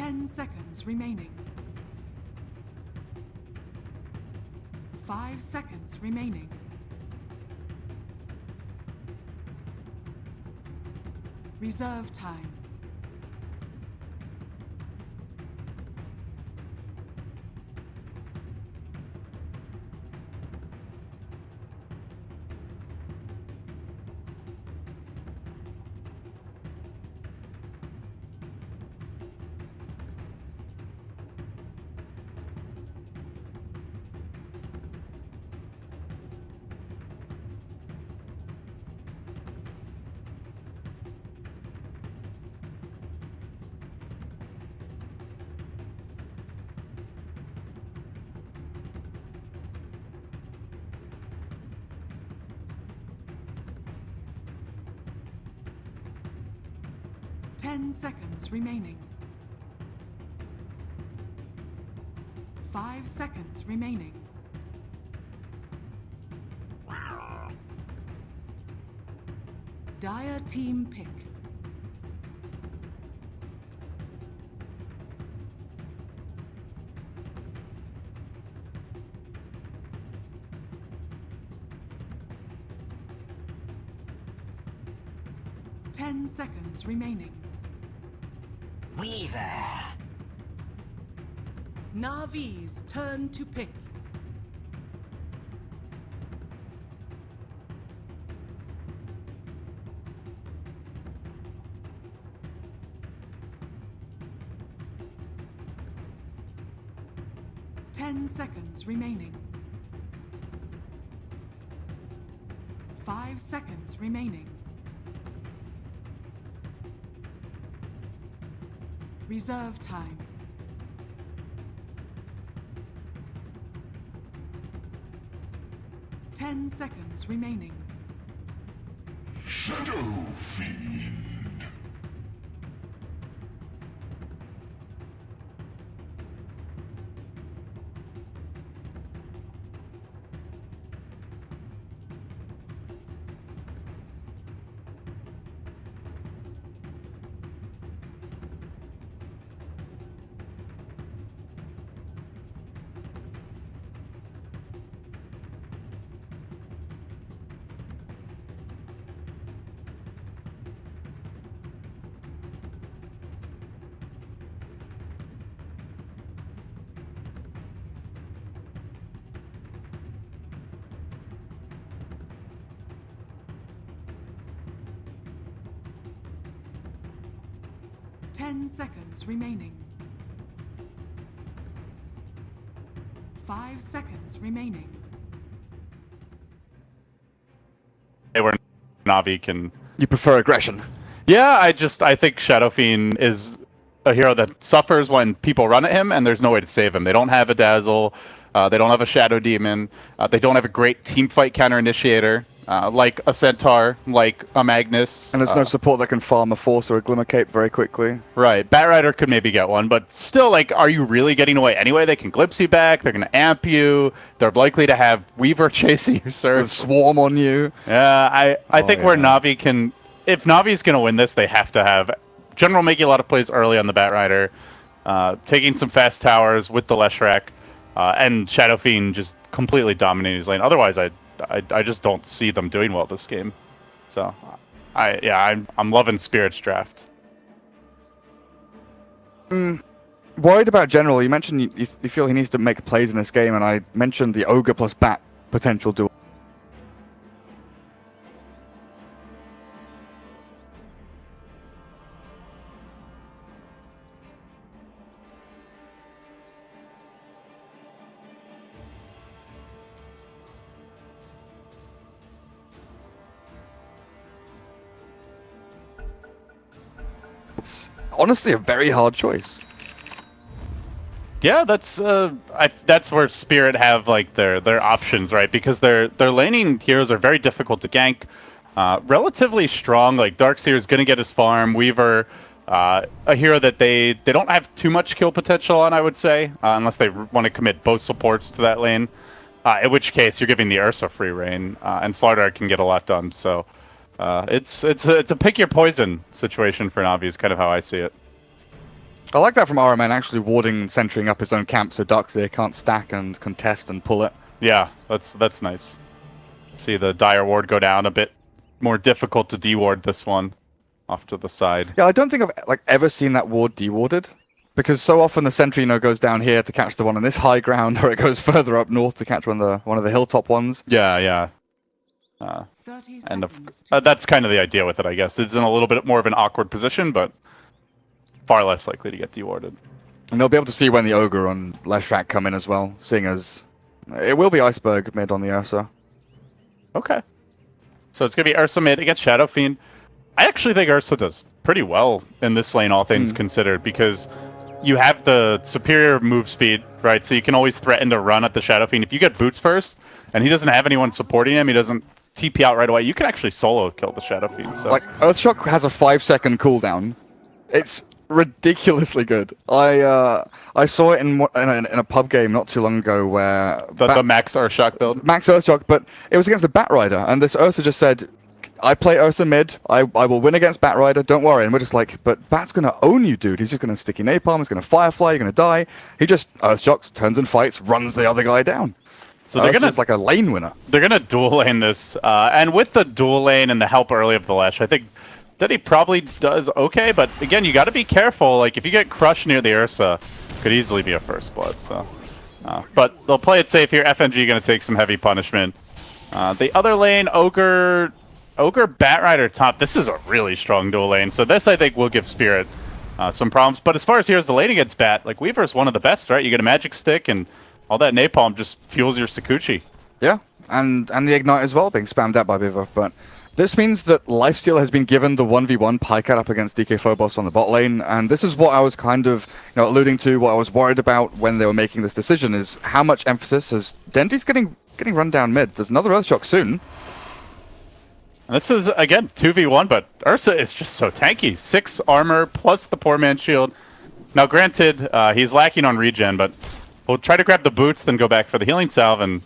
10 seconds remaining. 5 seconds remaining. Reserve time. Ten seconds remaining. 5 seconds remaining. Dire team pick. Ten seconds remaining. Weaver. NaVi's turn to pick. Ten seconds remaining. 5 seconds remaining. Reserve time. Ten seconds remaining. Shadow Fiend. Ten seconds remaining. 5 seconds remaining. Where Navi can. You prefer aggression? Yeah, I think Shadow Fiend is a hero that suffers when people run at him, and there's no way to save him. They don't have a Dazzle, they don't have a Shadow Demon, they don't have a great teamfight counter initiator, like a Centaur, like a Magnus. And there's no support that can farm a Force or a Glimmer Cape very quickly. Right, Batrider could maybe get one, but still, like, are you really getting away anyway? They can glimpse you back, they're going to amp you, they're likely to have Weaver chasing your Surge. With Swarm on you. Yeah, I think where Navi can... If Navi's going to win this, they have to have General making a lot of plays early on the Batrider, taking some fast towers with the Leshrac, and Shadow Fiend just completely dominating his lane. Otherwise, I just don't see them doing well this game. So, I'm loving Spirit's draft. Worried about General. You mentioned you feel he needs to make plays in this game, and I mentioned the Ogre plus Bat potential duel. It's honestly a very hard choice. Yeah, that's where Spirit have like their options, right? Because their laning heroes are very difficult to gank. Relatively strong, like Darkseer is gonna get his farm. Weaver, a hero that they don't have too much kill potential on, I would say, unless they want to commit both supports to that lane. In which case, you're giving the Ursa free reign, and Slardar can get a lot done. So, it's a pick your poison situation for Navi is kind of how I see it. I like that from RMN, actually warding, centering up his own camp so Darkseer can't stack and contest and pull it. Yeah, that's nice. See the Dire Ward go down a bit more difficult to deward this one off to the side. Yeah, I don't think I've ever seen that ward dewarded, because so often the sentry goes down here to catch the one on this high ground, or it goes further up north to catch one of the hilltop ones. Yeah. 30 And seconds to that's kind of the idea with it, I guess. It's in a little bit more of an awkward position, but far less likely to get dewarded. And they'll be able to see when the Ogre on Leshrac come in as well, seeing as it will be Iceberg mid on the Ursa. Okay. So it's going to be Ursa mid against Shadow Fiend. I actually think Ursa does pretty well in this lane, all things considered, because you have the superior move speed, right? So you can always threaten to run at the Shadow Fiend. If you get boots first, and he doesn't have anyone supporting him, he doesn't TP out right away, you can actually solo kill the Shadow Fiend. So. Like, Earthshock has a 5-second cooldown. It's ridiculously good. I saw it in a pub game not too long ago where... The Max Earthshock build? Max Earthshock, but it was against the Batrider, and this Ursa just said, I play Ursa mid, I will win against Batrider, don't worry. And we're just like, but Bat's going to own you, dude. He's just going to sticky napalm, he's going to Firefly, you're going to die. He just Earthshocks, turns and fights, runs the other guy down. So they're gonna, it's like a lane winner. They're going to dual lane this, and with the dual lane and the help early of the Lesh, I think that he probably does okay, but again, you got to be careful. Like, if you get crushed near the Ursa, could easily be a first blood, so... but they'll play it safe here. FNG going to take some heavy punishment. The other lane, Ogre Batrider top. This is a really strong dual lane, so this I think will give Spirit some problems. But as far as here's the lane against Bat, like, Weaver's one of the best, right? You get a magic stick, and all that napalm just fuels your Sakuchi. Yeah, and the Ignite as well being spammed out by Weaver, but this means that Lifesteal has been given the 1v1 Pycat up against DK Phobos on the bot lane, and this is what I was kind of alluding to, what I was worried about when they were making this decision, is how much emphasis is Dendi's getting run down mid. There's another Earthshock soon. This is, again, 2v1, but Ursa is just so tanky. 6 armor plus the poor man's shield. Now, granted, he's lacking on regen, but we'll try to grab the boots, then go back for the healing salve, and,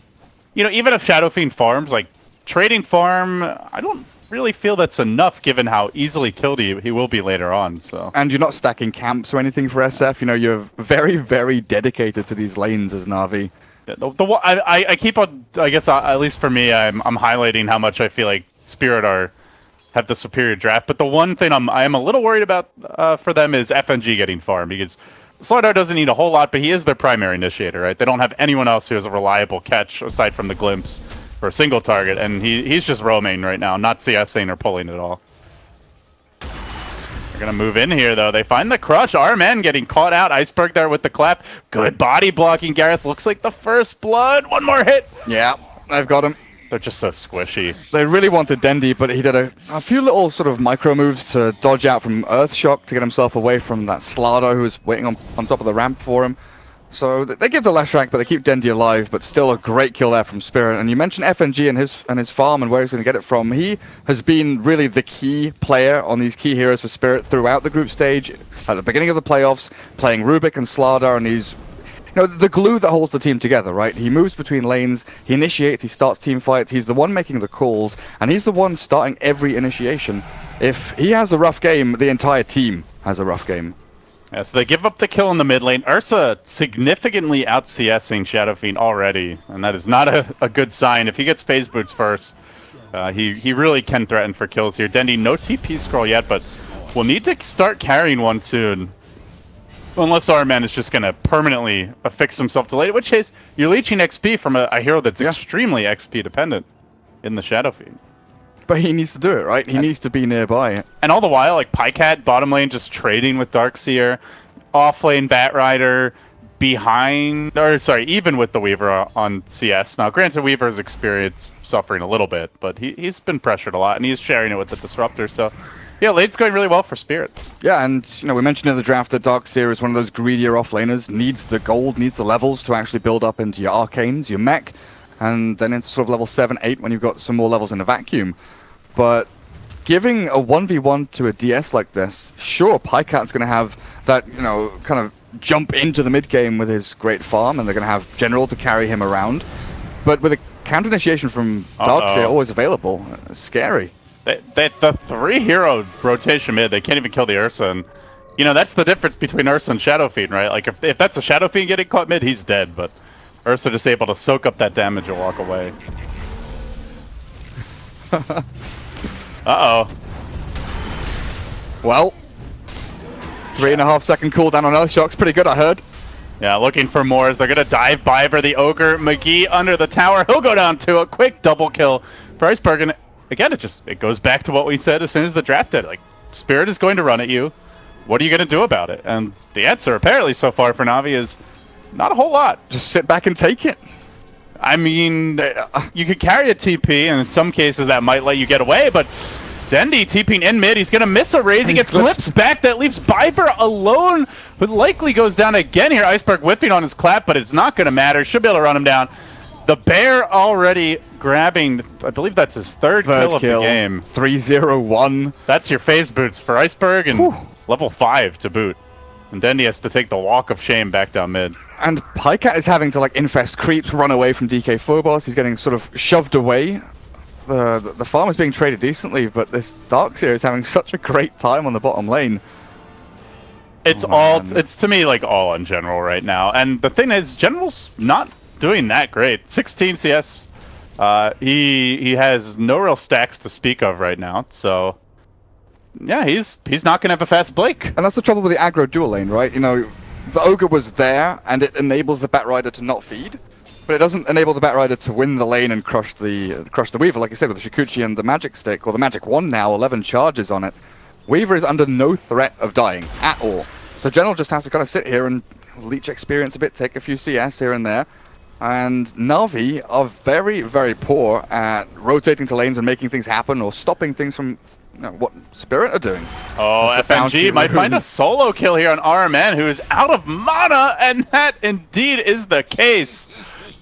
even if Shadow Fiend farms, like, trading farm, I don't really feel that's enough given how easily killed he will be later on. So. And you're not stacking camps or anything for SF. You're very, very dedicated to these lanes as Na'Vi. Yeah, I keep on, I guess, at least for me, I'm highlighting how much I feel like Spirit have the superior draft. But the one thing I am a little worried about for them is FNG getting farm, because Slardar doesn't need a whole lot, but he is their primary initiator, right? They don't have anyone else who has a reliable catch aside from the glimpse for a single target, and he's just roaming right now, not CSing or pulling at all. They're going to move in here, though. They find the crush. RMN getting caught out. Iceberg there with the clap. Good body blocking, Gareth. Looks like the first blood. One more hit. Yeah, I've got him. They're just so squishy. They really wanted Dendi, but he did a few little sort of micro moves to dodge out from Earthshock to get himself away from that Slardo who was waiting on top of the ramp for him. So they give the Leshrac, but they keep Dendi alive, but still a great kill there from Spirit. And you mentioned FNG and his farm and where he's going to get it from. He has been really the key player on these key heroes for Spirit throughout the group stage, at the beginning of the playoffs, playing Rubik and Slardar, and he's the glue that holds the team together, right? He moves between lanes, he initiates, he starts team fights, he's the one making the calls, and he's the one starting every initiation. If he has a rough game, the entire team has a rough game. Yeah, so they give up the kill in the mid lane. Ursa significantly out CSing Shadow Fiend already, and that is not a good sign. If he gets phase boots first, he really can threaten for kills here. Dendi, no TP scroll yet, but we'll need to start carrying one soon. Unless RMN is just going to permanently affix himself to late, in which case you're leeching XP from a hero that's extremely XP dependent in the Shadow Fiend. But he needs to do it, right? He needs to be nearby. And all the while, like, Pycat, bottom lane, just trading with Darkseer, off lane, Batrider, even with the Weaver on CS. Now, granted, Weaver's experience suffering a little bit, but he's been pressured a lot, and he's sharing it with the Disruptor, so... Yeah, late's going really well for Spirit. Yeah, and we mentioned in the draft that Darkseer is one of those greedier off-laners, needs the gold, needs the levels to actually build up into your arcanes, your mech, and then into sort of level 7, 8 when you've got some more levels in a vacuum. But giving a 1v1 to a DS like this, sure, Pycat's going to have that, kind of jump into the mid-game with his great farm, and they're going to have General to carry him around. But with a counter-initiation from Darkseer always available, scary. The 3-hero rotation mid, they can't even kill the Ursa, and You know, that's the difference between Ursa and Shadow Fiend, right? Like, if that's a Shadow Fiend getting caught mid, he's dead, but Ursa just able to soak up that damage and walk away. Uh-oh. Well, 3.5 second cooldown on Earthshock's pretty good, I heard. Yeah, looking for more as they're going to dive by for the Ogre. McGee under the tower. He'll go down to a quick double kill for Iceberg. And again, it goes back to what we said as soon as the draft did. Like, Spirit is going to run at you. What are you going to do about it? And the answer, apparently, so far for Navi is not a whole lot. Just sit back and take it. I mean, you could carry a TP, and in some cases that might let you get away, but Dendi TPing in mid, he's going to miss a raise, he gets glimpsed back, that leaves Viper alone, who likely goes down again here. Iceberg whipping on his clap, but it's not going to matter, should be able to run him down. The Bear already grabbing, I believe that's his third kill of the game. 3-0-1. That's your phase boots for Iceberg, and level 5 to boot. And Dendi has to take the walk of shame back down mid. And Pycat is having to like infest creeps, run away from DK Phobos. He's getting sort of shoved away. The farm is being traded decently, but this Darkseer is having such a great time on the bottom lane. It's it's to me like all on General right now. And the thing is, General's not doing that great. 16 CS. He has no real stacks to speak of right now, so yeah, he's not gonna have a fast Blake. And that's the trouble with the aggro dual lane, right? You know, the Ogre was there, and it enables the Batrider to not feed, but it doesn't enable the Batrider to win the lane and crush the Weaver, like you said, with the Shikuchi and the Magic Stick, or the Magic Wand now, 11 charges on it. Weaver is under no threat of dying at all. So General just has to kind of sit here and leech experience a bit, take a few CS here and there. And Navi are very, very poor at rotating to lanes and making things happen or stopping things from what Spirit are doing. Oh, FNG might find a solo kill here on RMN, who is out of mana, and that indeed is the case.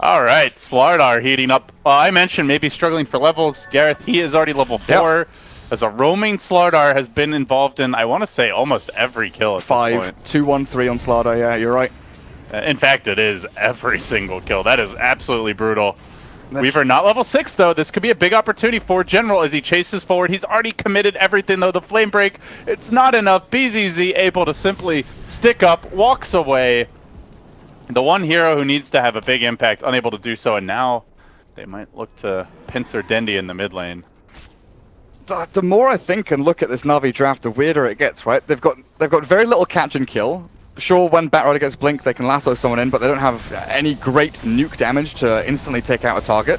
All right, Slardar heating up. I mentioned maybe struggling for levels. Gareth, he is already level 4. Yep. As a roaming Slardar has been involved in, I want to say, almost every kill at this point. 2-1-3 on Slardar, yeah, you're right. In fact, it is every single kill. That is absolutely brutal. Weaver not level 6, though. This could be a big opportunity for General as he chases forward. He's already committed everything, though. The Flame Break, it's not enough. BZZ able to simply stick up, walks away. The one hero who needs to have a big impact, unable to do so, and now they might look to pincer Dendi in the mid lane. The more I think and look at this Navi draft, the weirder it gets, right? They've got very little catch and kill. Sure, when Batrider gets blinked, they can lasso someone in, but they don't have any great nuke damage to instantly take out a target.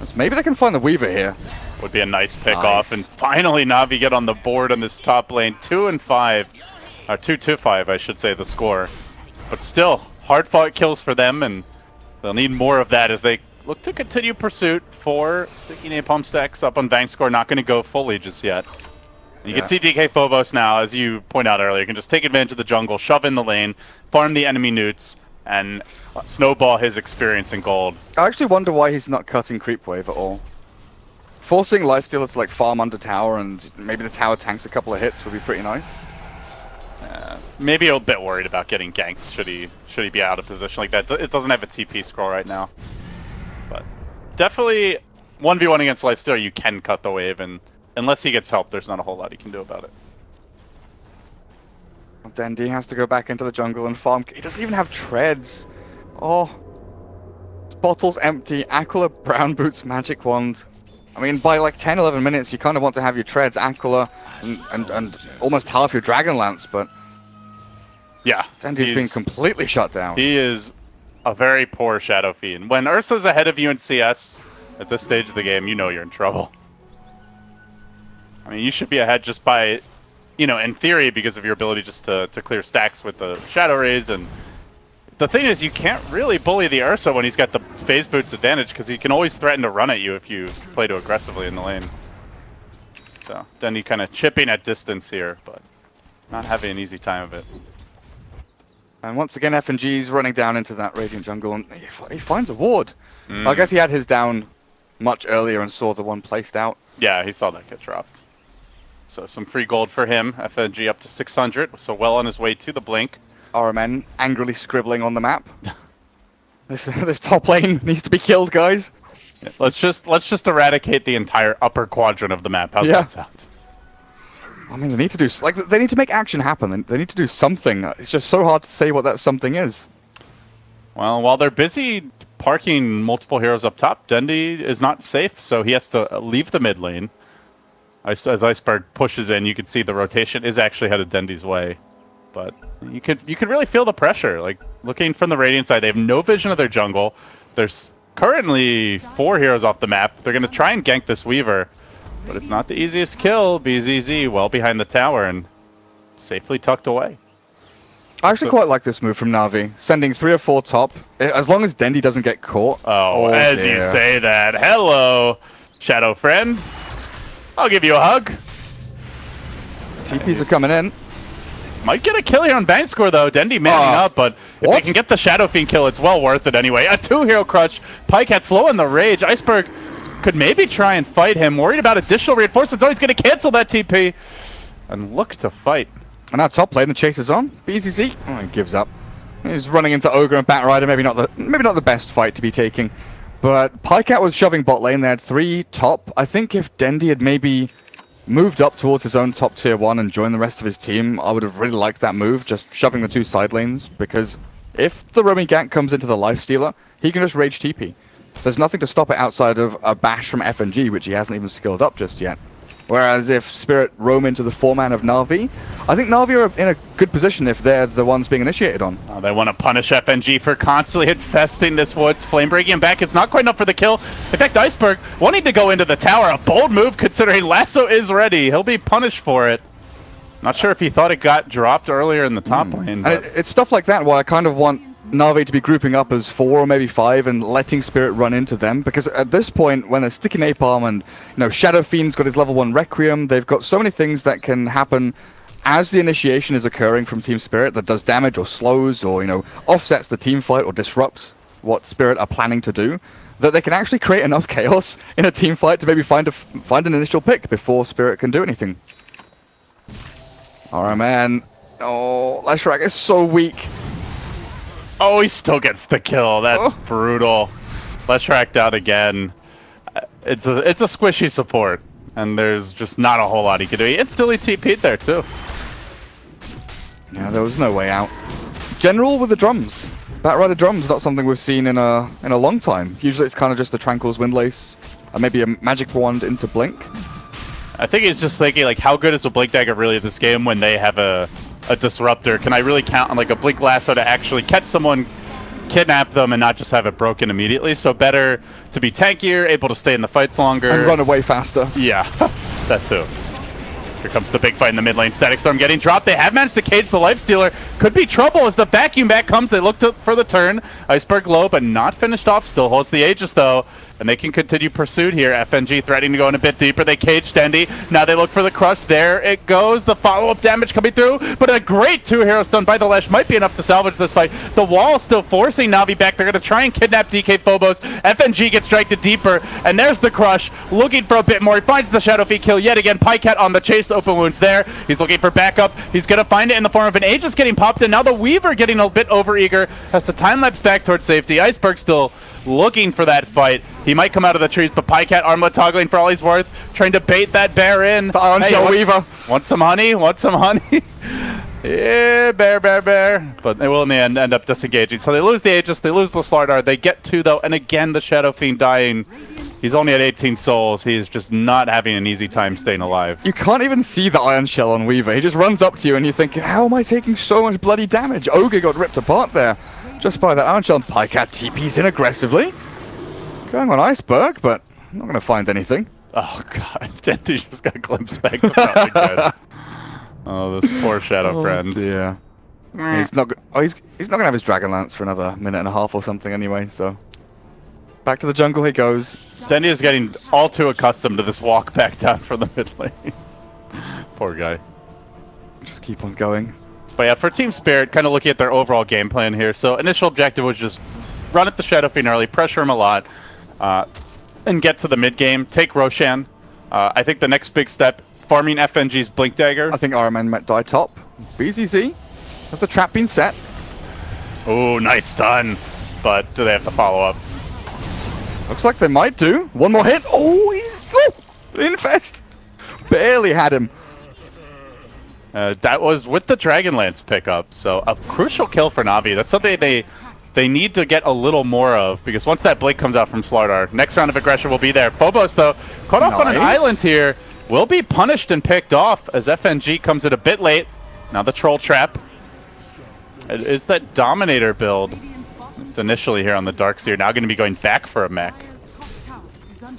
So maybe they can find the Weaver here. Would be a nice pick off, and finally Navi get on the board on this top lane. 2-5, or 2-5, I should say, the score. But still, hard-fought kills for them, and they'll need more of that as they look to continue pursuit for Sticky Napalm stacks up on Bank score. Not going to go fully just yet. You can see DK Phobos now, as you point out earlier, can just take advantage of the jungle, shove in the lane, farm the enemy newts, and snowball his experience in gold. I actually wonder why he's not cutting creep wave at all. Forcing Lifestealer to like farm under tower and maybe the tower tanks a couple of hits would be pretty nice. Maybe a bit worried about getting ganked should he be out of position like that. It doesn't have a TP scroll right now. But definitely 1v1 against Lifestealer, you can cut the wave, and unless he gets help, there's not a whole lot he can do about it. Dendi has to go back into the jungle and farm. He doesn't even have treads. Oh. His bottle's empty. Aquila, Brown Boots, Magic Wand. I mean, by like 10, 11 minutes, you kind of want to have your treads, Aquila, and almost half your Dragonlance, but yeah, Dendi's being completely shut down. He is a very poor Shadow Fiend. When Ursa's ahead of you in CS at this stage of the game, you know you're in trouble. I mean, you should be ahead just by, you know, in theory, because of your ability just to clear stacks with the Shadow Rays. And the thing is, you can't really bully the Ursa when he's got the phase boots advantage, because he can always threaten to run at you if you play too aggressively in the lane. So, Dendi kind of chipping at distance here, but not having an easy time of it. And once again, FNG's running down into that Radiant jungle, and he finds a ward. I guess he had his down much earlier and saw the one placed out. Yeah, he saw that get dropped. So some free gold for him. FNG up to 600, so well on his way to the blink. RMN angrily scribbling on the map. This top lane needs to be killed, guys. Yeah, let's just eradicate the entire upper quadrant of the map. How's that sound? I mean, they need to do they need to make action happen. They need to do something. It's just so hard to say what that something is. Well, while they're busy parking multiple heroes up top, Dendi is not safe, so he has to leave the mid lane. As Iceberg pushes in, you can see the rotation is actually headed Dendi's way. But you could really feel the pressure. Like, looking from the Radiant side, they have no vision of their jungle. There's currently 4 heroes off the map. They're going to try and gank this Weaver, but it's not the easiest kill. BZZ well behind the tower and safely tucked away. I actually quite like this move from Na'Vi, sending 3 or 4 top, as long as Dendi doesn't get caught. Oh, as dear. you say that. Hello, Shadow friend. I'll give you a hug. TPs are coming in. Might get a kill here on bank score, though. Dendi manning up, but if they can get the Shadow Fiend kill, it's well worth it anyway. A 2-hero crush. Pycat slow in the rage. Iceberg could maybe try and fight him. Worried about additional reinforcements. Oh, he's going to cancel that TP and look to fight. And now top lane, the chase is on. BZZ, oh, he gives up. He's running into Ogre and Batrider. Maybe not the best fight to be taking. But Pycat was shoving bot lane. They had 3 top. I think if Dendi had maybe moved up towards his own top tier 1 and joined the rest of his team, I would have really liked that move, just shoving the 2 side lanes, because if the roaming gank comes into the lifestealer, he can just rage TP. There's nothing to stop it outside of a bash from FNG, which he hasn't even skilled up just yet. Whereas if Spirit roam into the 4-man of Na'Vi, I think Na'Vi are in a good position if they're the ones being initiated on. Oh, they want to punish FNG for constantly infesting this woods. Flame breaking him back. It's not quite enough for the kill. In fact, Iceberg wanting to go into the tower. A bold move considering Lasso is ready. He'll be punished for it. Not sure if he thought it got dropped earlier in the top lane. And it's stuff like that why I kind of want Na'Vi to be grouping up as 4 or maybe 5 and letting Spirit run into them, because at this point when they're sticking Napalm and Shadow Fiend's got his level 1 Requiem, they've got so many things that can happen as the initiation is occurring from Team Spirit that does damage or slows or offsets the team fight or disrupts what Spirit are planning to do, that they can actually create enough chaos in a team fight to maybe find an initial pick before Spirit can do anything. Alright, man. Oh, Leshrac is so weak. Oh, he still gets the kill. That's brutal. Leshrac down again. It's a squishy support, and there's just not a whole lot he can do. He instantly TP'd there too. Yeah, there was no way out. General with the drums. Batrider drums, not something we've seen in a long time. Usually it's kind of just the Tranquil's Windlace, and maybe a magic wand into Blink. I think he's just thinking, like, how good is a Blink Dagger really at this game when they have a disruptor? Can I really count on like a Blink Lasso to actually catch someone, kidnap them, and not just have it broken immediately? So better to be tankier, able to stay in the fights longer. And run away faster. Yeah, that too. Here comes the big fight in the mid lane. Static Storm getting dropped. They have managed to cage the Lifestealer. Could be trouble as the vacuum back comes. They look for the turn. Iceberg low, but not finished off. Still holds the Aegis though. And they can continue pursuit here. FNG threatening to go in a bit deeper. They cage Dendi. Now they look for the crush. There it goes. The follow-up damage coming through. But a great 2-hero stun by the Lesh might be enough to salvage this fight. The wall still forcing Na'Vi back. They're going to try and kidnap DK Phobos. FNG gets dragged deeper. And there's the crush. Looking for a bit more. He finds the Shadow Fiend kill yet again. Pycat on the chase. Open wounds there. He's looking for backup. He's going to find it in the form of an Aegis getting popped. And now the Weaver getting a bit overeager. Has to time-lapse back towards safety. Iceberg still looking for that fight. He might come out of the trees, but Pycat armlet toggling for all he's worth, trying to bait that bear in. The Iron Shell Weaver. Want some honey? Want some honey? Yeah, bear. But they will in the end up disengaging. So they lose the Aegis, they lose the Slardar. They get 2 though, and again the Shadow Fiend dying. He's only at 18 souls. He's just not having an easy time staying alive. You can't even see the Iron Shell on Weaver. He just runs up to you and you think, how am I taking so much bloody damage? Ogre got ripped apart there just by that Iron Shell. And Pycat TP's in aggressively. Going on Iceberg, but I'm not going to find anything. Oh god, Dendi just got glimpsed back to the guys. Oh, this poor Shadow friend. Yeah. He's not gonna have his Dragon Lance for another minute and a half or something anyway. So back to the jungle he goes. Dendi is getting all too accustomed to this walk back down from the mid lane. Poor guy. Just keep on going. But yeah, for Team Spirit, kind of looking at their overall game plan here. So initial objective was just run at the Shadow Fiend early, pressure him a lot, and get to the mid game. Take Roshan. I think the next big step, farming FNG's Blink Dagger. I think Araman might die top. BZZ. Has the trap been set? Oh, nice stun. But do they have to follow up? Looks like they might do. One more hit. Oh, the Infest. Barely had him. That was with the Dragonlance pickup, so a crucial kill for NaVi. That's something they need to get a little more of, because once that Blink comes out from Slardar, next round of aggression will be there. Phobos, though, caught off on an island here, will be punished and picked off as FNG comes in a bit late. Now the Troll Trap. It is that Dominator build. Just initially here on the Darkseer, now going to be going back for a mech.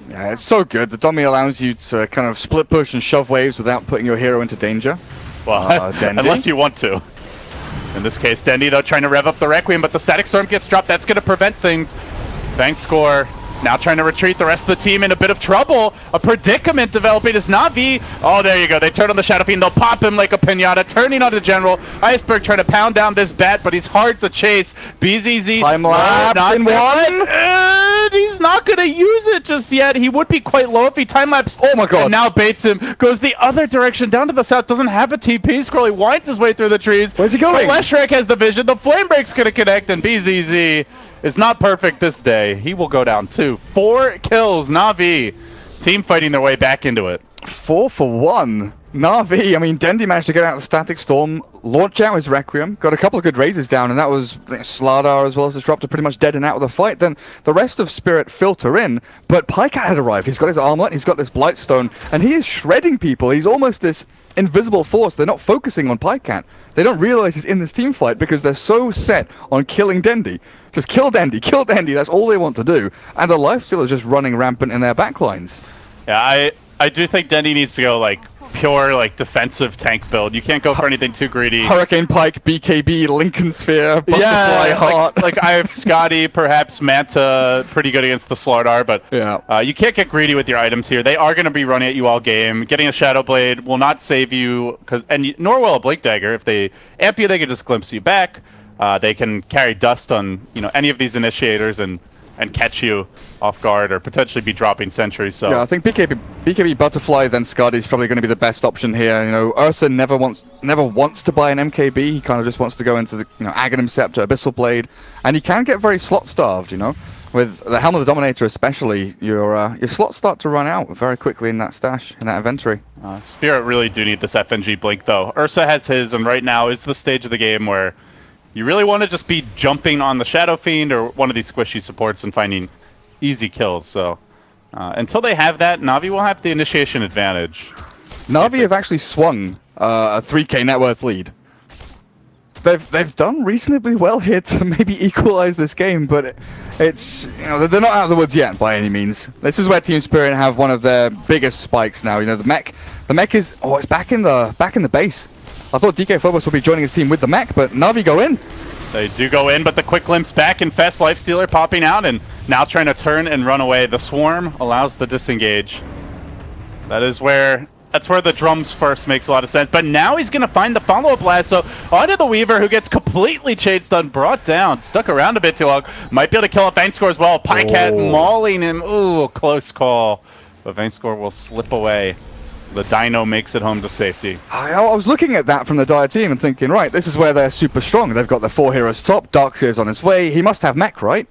Yeah, it's so good. The dummy allows you to kind of split push and shove waves without putting your hero into danger. Well, unless you want to. In this case, Dendy, though, trying to rev up the Requiem, but the Static Storm gets dropped. That's going to prevent things. Bank score. Now trying to retreat, the rest of the team in a bit of trouble. A predicament developing as NaVi. Oh, there you go. They turn on the Shadow Fiend. They'll pop him like a pinata, turning on the General. Iceberg trying to pound down this bat, but he's hard to chase. BZZ. Time lapse in one. And he's not going to use it just yet. He would be quite low if he time lapsed. Oh my god. And now baits him. Goes the other direction, down to the south. Doesn't have a TP. Scrolly winds his way through the trees. Where's he going? But Leshrac has the vision. The Flame Break's going to connect, and BZZ is not perfect this day. He will go down too. 4 kills, NaVi. Team fighting their way back into it. 4 for 1. NaVi, I mean, Dendy managed to get out of the Static Storm, launch out his Requiem, got a couple of good raises down, and that was Slardar as well as Disruptor pretty much dead and out of the fight. Then the rest of Spirit filter in, but Pycat had arrived. He's got his armlet, he's got this Blightstone, and he is shredding people. He's almost this invisible force. They're not focusing on Pycat. They don't realize he's in this team fight because they're so set on killing Dendy. Just kill Dendy, that's all they want to do. And the Lifesteal is just running rampant in their backlines. Yeah, I do think Dendy needs to go like pure like defensive tank build. You can't go for anything too greedy. Hurricane Pike, BKB, Lincoln Sphere, Butterfly Heart. Like I have Scotty, perhaps Manta, pretty good against the Slardar, but yeah. You can't get greedy with your items here. They are going to be running at you all game. Getting a Shadow Blade will not save you, nor will a Blink Dagger. If they amp you, they can just glimpse you back. They can carry dust on any of these initiators and catch you off guard or potentially be dropping sentries. So yeah, I think BKB Butterfly then Scotty is probably going to be the best option here. Ursa never wants to buy an MKB. He kind of just wants to go into the Aghanim Scepter, Abyssal Blade, and he can get very slot starved. With the Helm of the Dominator especially, your slots start to run out very quickly in that stash, in that inventory. Spirit really do need this FNG Blink though. Ursa has his, and right now is the stage of the game where you really want to just be jumping on the Shadow Fiend or one of these squishy supports and finding easy kills. So until they have that, NaVi will have the initiation advantage. NaVi have actually swung a 3k net worth lead. They've done reasonably well here to maybe equalize this game, but it's they're not out of the woods yet by any means. This is where Team Spirit have one of their biggest spikes now. The mech is it's back in the base. I thought DK Phobos would be joining his team with the mech, but NaVi go in. They do go in, but the quick glimpse back, and Fest Lifestealer popping out and now trying to turn and run away. The Swarm allows the disengage. That's where the drums first makes a lot of sense. But now he's going to find the follow-up blast. So onto the Weaver, who gets completely chain stunned, brought down, stuck around a bit too long. Might be able to kill off Vaynescore as well. Pycat mauling him. Ooh, close call. But Vaynescore will slip away. The Dino makes it home to safety. I was looking at that from the Dire team and thinking, right, this is where they're super strong. They've got their 4 heroes top, Darkseer's on his way. He must have mech, right?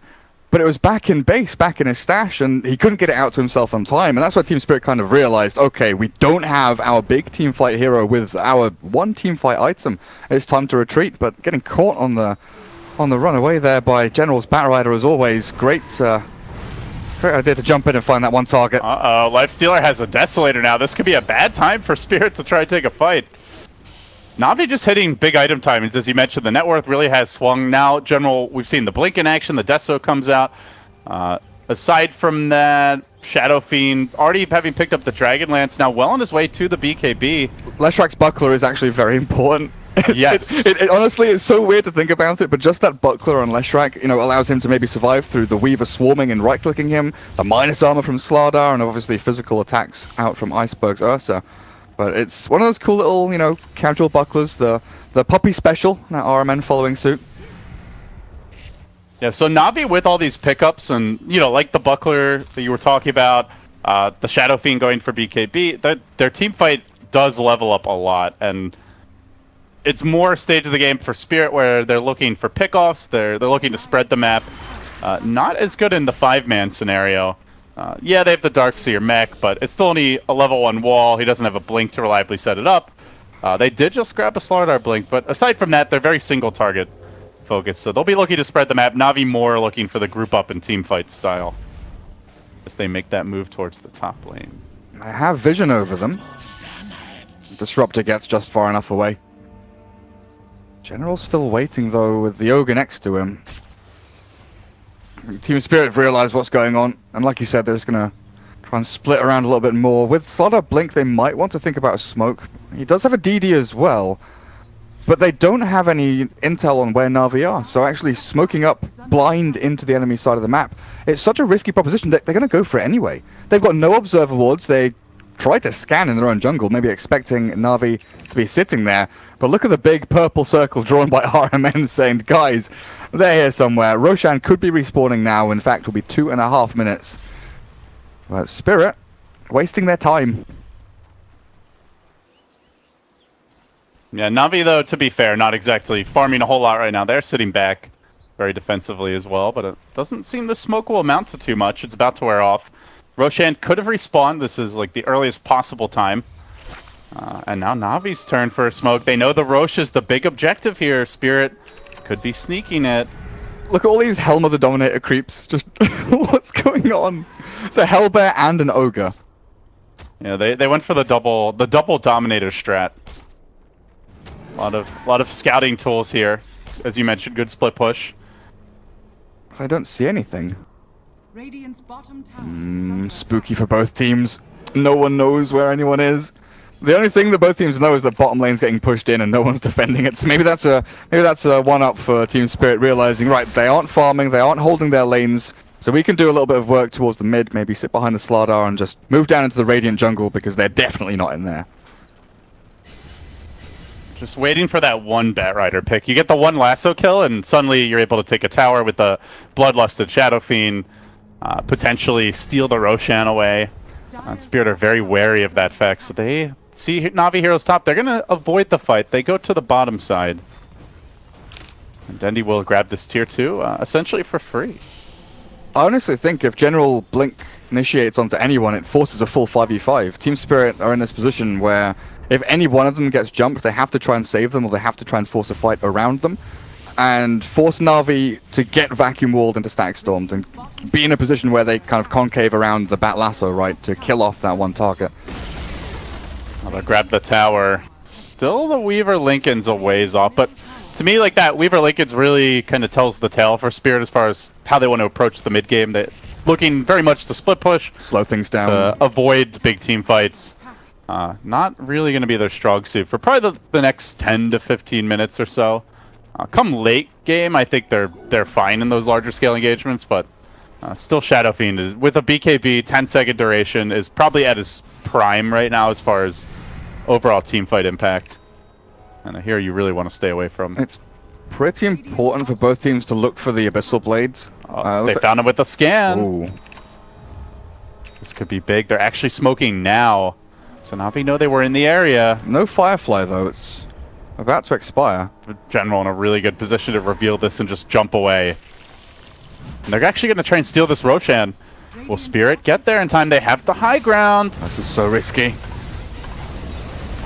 But it was back in base, back in his stash, and he couldn't get it out to himself on time. And that's where Team Spirit kind of realized, okay, we don't have our big team fight hero with our one team fight item. It's time to retreat. But getting caught on the run away there by General's Batrider as always. Great idea to jump in and find that one target. Lifestealer has a Desolator now. This could be a bad time for Spirit to try to take a fight. NaVi just hitting big item timings, as you mentioned. The net worth really has swung. Now, General, we've seen the Blink in action. The Deso comes out. Aside from that, Shadow Fiend already having picked up the Dragonlance, now well on his way to the BKB. Leshrac's Buckler is actually very important. Yes. It honestly, it's so weird to think about it, but just that Buckler on Leshrac, allows him to maybe survive through the Weaver swarming and right-clicking him, the minus armor from Slardar, and obviously physical attacks out from Iceberg's Ursa. But it's one of those cool little, casual bucklers, the puppy special, that RMN following suit. Yeah, so NaVi with all these pickups and, like the Buckler that you were talking about, the Shadow Fiend going for BKB, their team fight does level up a lot, and it's more stage of the game for Spirit where they're looking for pickoffs, they're looking to spread the map. Not as good in the 5-man scenario. Yeah, they have the Darkseer mech, but it's still only a level 1 wall. He doesn't have a blink to reliably set it up. They did just grab a Slardar blink, but aside from that, they're very single target focused. So they'll be looking to spread the map. NaVi more looking for the group up and team fight style as they make that move towards the top lane. I have vision over them. Disruptor gets just far enough away. General's still waiting though with the Ogre next to him. Team Spirit have realized what's going on, and like you said, they're just gonna try and split around a little bit more. With Slardar Blink, they might want to think about a smoke. He does have a DD as well, but they don't have any intel on where NaVi are, so actually smoking up blind into the enemy side of the map, it's such a risky proposition that they're gonna go for it anyway. They've got no observer wards. They try to scan in their own jungle, maybe expecting NaVi to be sitting there, but look at the big purple circle drawn by RMN saying, guys, they're here somewhere. Roshan could be respawning now. In fact, will be 2.5 minutes. But Spirit wasting their time. Yeah, NaVi, though, to be fair, not exactly farming a whole lot right now. They're sitting back very defensively as well, but it doesn't seem the smoke will amount to too much. It's about to wear off. Roshan could have respawned. This is like the earliest possible time. And now NaVi's turn for a smoke. They know the Rosh is the big objective here. Spirit could be sneaking it. Look at all these Helm of the Dominator creeps. Just what's going on? It's a Hellbear and an Ogre. Yeah, they went for the double Dominator strat. A lot of scouting tools here. As you mentioned, good split push. I don't see anything. Radiant's bottom tower is under Spooky for both teams. No one knows where anyone is. The only thing that both teams know is that bottom lane's getting pushed in and no one's defending it. So maybe that's a one-up for Team Spirit, realizing, right, they aren't farming, they aren't holding their lanes, so we can do a little bit of work towards the mid, maybe sit behind the Slardar and just move down into the Radiant jungle because they're definitely not in there. Just waiting for that one Batrider pick. You get the one lasso kill and suddenly you're able to take a tower with the Bloodlusted Shadow Fiend, potentially steal the Roshan away. Spirit are very wary of that fact, so they see NaVi Heroes top. They're going to avoid the fight. They go to the bottom side. And Dendi will grab this tier 2, essentially for free. I honestly think if General Blink initiates onto anyone, it forces a full 5v5. Team Spirit are in this position where if any one of them gets jumped, they have to try and save them, or they have to try and force a fight around them. And force NaVi to get vacuum walled into stack stormed and be in a position where they kind of concave around the Bat Lasso, right, to kill off that one target. Well, they'll grab the tower. Still the Weaver Lincoln's a ways off, but to me, like that Weaver Lincoln's really kind of tells the tale for Spirit as far as how they want to approach the mid game. They're looking very much to split push, slow things down, to avoid big team fights. Not really going to be their strong suit for probably the next 10 to 15 minutes or so. Come late game, I think they're fine in those larger scale engagements, but still Shadow Fiend is with a BKB 10-second duration is probably at his prime right now as far as overall team fight impact. And here you really want to stay away from. It's pretty important for both teams to look for the Abyssal Blades. They found him with the scan. Ooh. This could be big. They're actually smoking now. So NaVi know they were in the area. No Firefly though, it's about to expire. The General in a really good position to reveal this and just jump away. And they're actually going to try and steal this Roshan. Will Spirit get there in time? They have the high ground. This is so risky.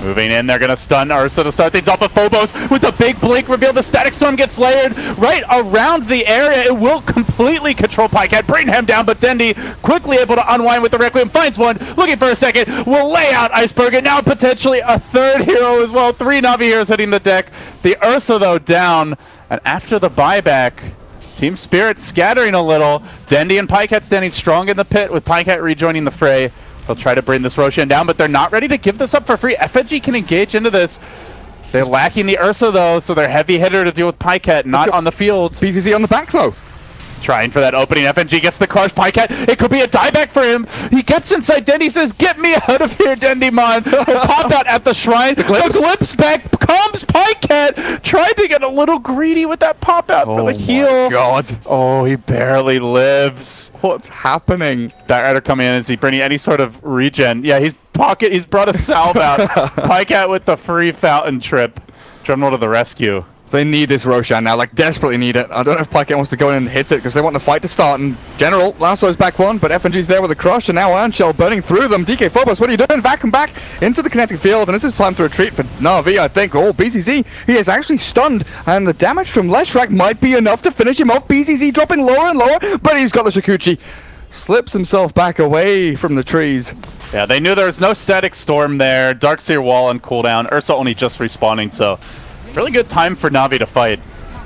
Moving in, they're going to stun Ursa to start things off with Phobos with a big blink reveal. The Static Storm gets layered right around the area. It will completely control Pycat, bring him down, but Dendi quickly able to unwind with the Requiem, finds one, looking for a second, will lay out Iceberg, and now potentially a third hero as well. 3 NaVi heroes hitting the deck. The Ursa, though, down, and after the buyback, Team Spirit scattering a little. Dendi and Pycat standing strong in the pit with Pycat rejoining the fray. They'll try to bring this Roshan down, but they're not ready to give this up for free. FNG can engage into this. They're lacking the Ursa, though, so they're heavy hitter to deal with Pycat, not on the field. BZZ on the back, though. Trying for that opening. FNG gets the crush. Pycat, it could be a dieback for him. He gets inside. Dendi says, get me out of here, Dendimon. Pop out at the shrine. The glimpse back comes Pycat. Tried to get a little greedy with that pop out for the heal. Oh, God. Oh, he barely lives. What's happening? Batrider coming in. Is he bringing any sort of regen? Yeah, he's brought a salve out. Pycat with the free fountain trip. General to the rescue. They need this Roshan now, like desperately need it. I don't know if Pycat wants to go in and hit it because they want the fight to start. And General, Lasso's back one, but FNG's there with a crush, and now Iron Shell burning through them. DK Phobos, what are you doing? Back and back into the kinetic field, and this is time to retreat for NaVi, I think. Oh, BZZ, he is actually stunned, and the damage from Leshrak might be enough to finish him off. BZZ dropping lower and lower, but he's got the Shikuchi. Slips himself back away from the trees. Yeah, they knew there was no static storm there. Darkseer wall on cooldown. Ursa only just respawning, so really good time for NaVi to fight.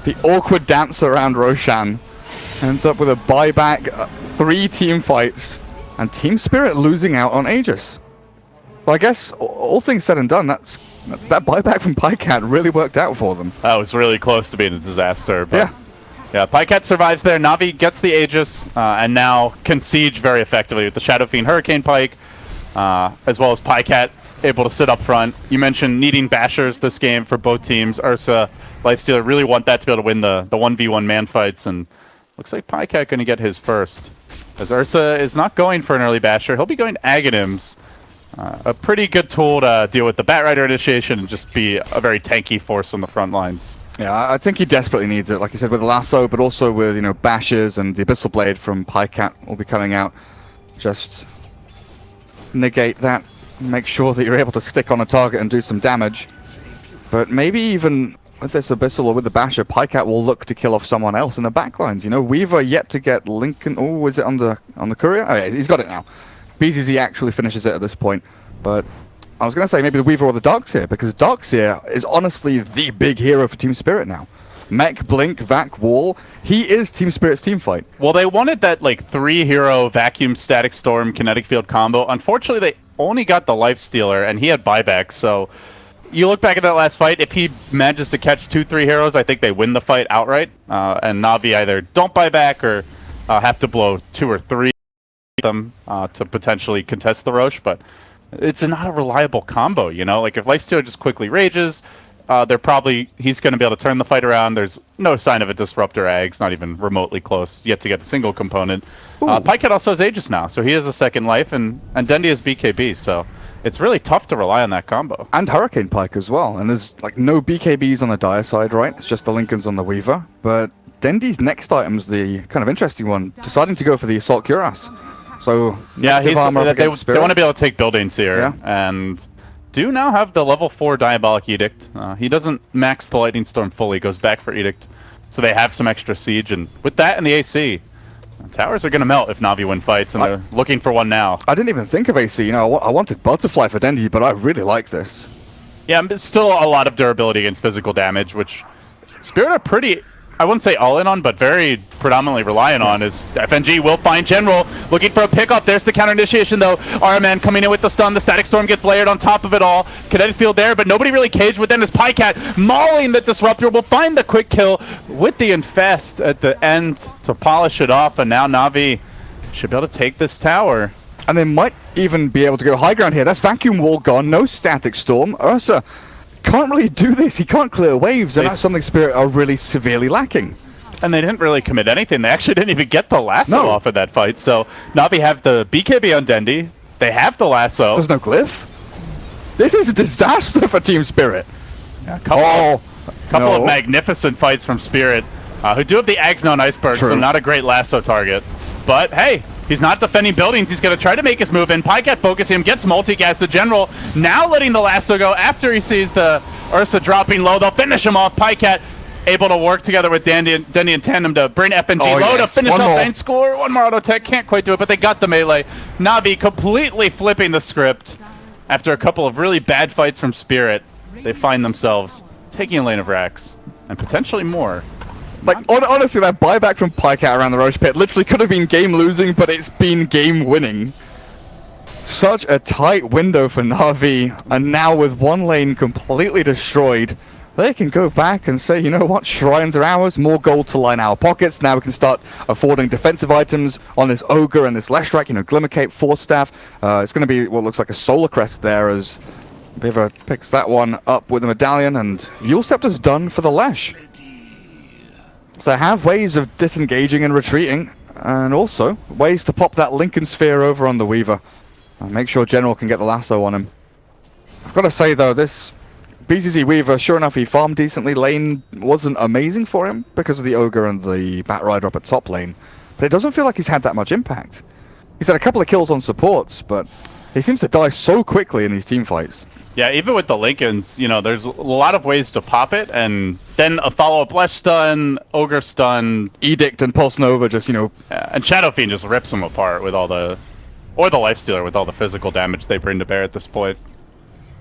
The awkward dance around Roshan ends up with a buyback, 3 team fights, and Team Spirit losing out on Aegis. Well, I guess all things said and done, that buyback from Pycat really worked out for them. That was really close to being a disaster. But yeah, Pycat survives there. NaVi gets the Aegis, and now can siege very effectively with the Shadow Fiend Hurricane Pike, as well as Pycat able to sit up front. You mentioned needing bashers this game for both teams. Ursa, Lifestealer really want that to be able to win the 1v1 man fights, and looks like Pycat going to get his first. As Ursa is not going for an early basher, he'll be going Aghanims. A pretty good tool to deal with the Batrider initiation and just be a very tanky force on the front lines. Yeah, I think he desperately needs it, like you said, with the lasso, but also with, bashes and the Abyssal Blade from Pycat will be coming out. Just negate that, make sure that you're able to stick on a target and do some damage. But maybe even with this Abyssal or with the basher, Pycat will look to kill off someone else in the backlines. Weaver yet to get Lincoln. Oh, is it on the courier? Oh yeah, he's got it now. BZZ actually finishes it at this point, but I was going to say maybe the Weaver or the Darkseer, because Darkseer is honestly the big hero for Team Spirit now. Mech, Blink, Vac, Wall, he is Team Spirit's team fight. Well, they wanted that 3-hero Vacuum, Static Storm, Kinetic Field combo. Unfortunately, they only got the Lifestealer, and he had buyback, so you look back at that last fight, if he manages to catch 2-3 heroes, I think they win the fight outright, and NaVi either don't buy back or have to blow 2 or 3 them to potentially contest the Roche, but it's not a reliable combo, Like, if Lifestealer just quickly rages, he's going to be able to turn the fight around. There's no sign of a Disruptor Ags, not even remotely close, yet to get a single component. Pycat also has Aegis now, so he has a second life, and Dendi has BKB, so it's really tough to rely on that combo. And Hurricane Pike as well, and there's no BKBs on the Dire side, right? It's just the Lincolns on the Weaver, but Dendi's next item's the kind of interesting one, deciding to go for the Assault Cuirass. So, yeah, they want to be able to take buildings here, yeah. And do now have the level 4 Diabolic Edict. He doesn't max the Lightning Storm fully, goes back for Edict, so they have some extra siege, and with that and the AC, towers are going to melt if NaVi win fights, and they're looking for one now. I didn't even think of AC, I wanted Butterfly for Dendi, but I really like this. Yeah, but still a lot of durability against physical damage, which Spirit are pretty, I wouldn't say all in on, but very predominantly reliant on. Is FNG will find General, looking for a pickup. There's the counter initiation though. Araman coming in with the stun. The Static Storm gets layered on top of it all. Kinetic Field there, but nobody really caged within. As Pycat mauling the Disruptor will find the quick kill with the Infest at the end to polish it off, and now NaVi should be able to take this tower. And they might even be able to go high ground here. That's Vacuum Wall gone, no Static Storm. Ursa can't really do this. He can't clear waves, and that's something Spirit are really severely lacking. And they didn't really commit anything. They actually didn't even get the lasso off of that fight. So NaVi have the BKB on Dendi. They have the lasso. There's no glyph. This is a disaster for Team Spirit. Yeah, a couple of magnificent fights from Spirit, who do have the Ags on Iceberg, so not a great lasso target. But hey, he's not defending buildings. He's going to try to make his move in. Pycat focusing him, gets multi-gas. The General now letting the lasso go after he sees the Ursa dropping low. They'll finish him off. Pycat able to work together with Dendi in tandem to bring FNG low to finish off and score. One more auto tech. Can't quite do it, but they got the melee. NaVi completely flipping the script. After a couple of really bad fights from Spirit, they find themselves taking a lane of Rax and potentially more. Like, honestly, that buyback from Pycat around the Roche Pit literally could have been game losing, but it's been game winning. Such a tight window for NaVi, and now with one lane completely destroyed, they can go back and say, you know what, shrines are ours, more gold to line our pockets. Now we can start affording defensive items on this Ogre and this Leshrak, Glimmercape, Force Staff. It's going to be what looks like a Solar Crest there as Beaver picks that one up with the Medallion, and Yule Scepter's done for the Lesh. So they have ways of disengaging and retreating, and also ways to pop that Lincoln Sphere over on the Weaver. And make sure General can get the lasso on him. I've got to say though, this BZZ Weaver, sure enough, he farmed decently. Lane wasn't amazing for him because of the Ogre and the Bat Rider up at top lane. But it doesn't feel like he's had that much impact. He's had a couple of kills on supports, but he seems to die so quickly in these team fights. Yeah, even with the Lincolns, you know, there's a lot of ways to pop it, and then a follow-up Lesh stun, Ogre stun. Edict and Pulse Nova just, you know... And Shadow Fiend just rips them apart with all the... Or the Lifestealer with all the physical damage they bring to bear at this point.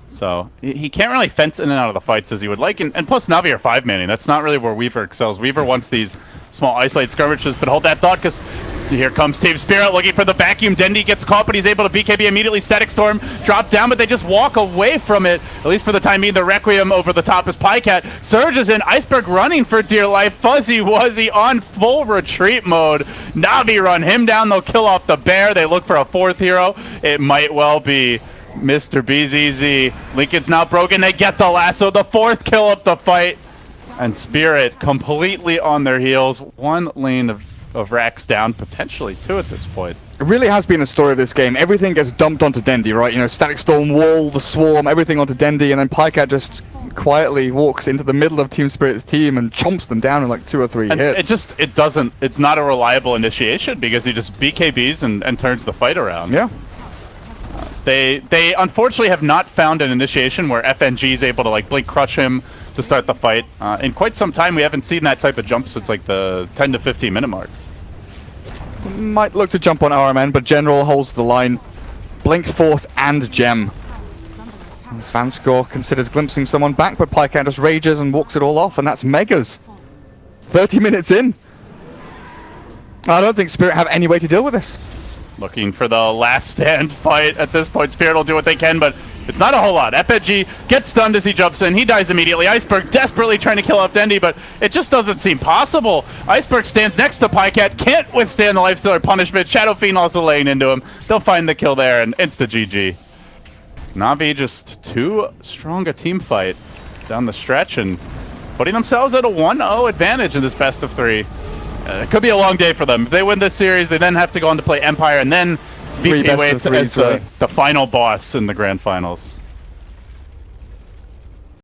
So, he can't really fence in and out of the fights as he would like, and plus NaVi are 5-manning. That's not really where Weaver excels. Weaver wants these small isolated skirmishes, but hold that thought, because here comes Team Spirit looking for the vacuum. Dendi gets caught, but he's able to BKB immediately. Static Storm drop down, but they just walk away from it, at least for the time being. The Requiem over the top is Pycat. Surge is in, Iceberg running for dear life. Fuzzy Wuzzy on full retreat mode. NaVi run him down, they'll kill off the bear. They look for a fourth hero. It might well be Mr. BZZ. Lincoln's now broken, they get the lasso, the fourth kill of the fight. And Spirit completely on their heels. One lane of racks down, potentially two at this point. It really has been a story of this game. Everything gets dumped onto Dendi, right? You know, Static Storm, Wall, the Swarm, everything onto Dendi, and then Pycat just quietly walks into the middle of Team Spirit's team and chomps them down in like 2 or 3 hits. It's not a reliable initiation because he just BKBs and turns the fight around. Yeah. They unfortunately have not found an initiation where FNG is able to like blink crush him to start the fight. In quite some time, we haven't seen that type of jump since like the 10 to 15 minute mark. Might look to jump on RMN, but General holds the line. Blink, Force, and Gem. As Vanscore considers glimpsing someone back, but Pycat just rages and walks it all off, and that's Megas. 30 minutes in. I don't think Spirit have any way to deal with this. Looking for the last stand fight at this point. Spirit will do what they can, but it's not a whole lot. FNG gets stunned as he jumps in. He dies immediately. Iceberg desperately trying to kill off Dendi, but it just doesn't seem possible. Iceberg stands next to Pycat, can't withstand the Lifestealer punishment. Shadow Fiend also laying into him. They'll find the kill there, and insta-GG. NaVi just too strong a team fight down the stretch, and putting themselves at a 1-0 advantage in this best of 3. It could be a long day for them. If they win this series, they then have to go on to play Empire, and then VP waits as the final boss in the grand finals.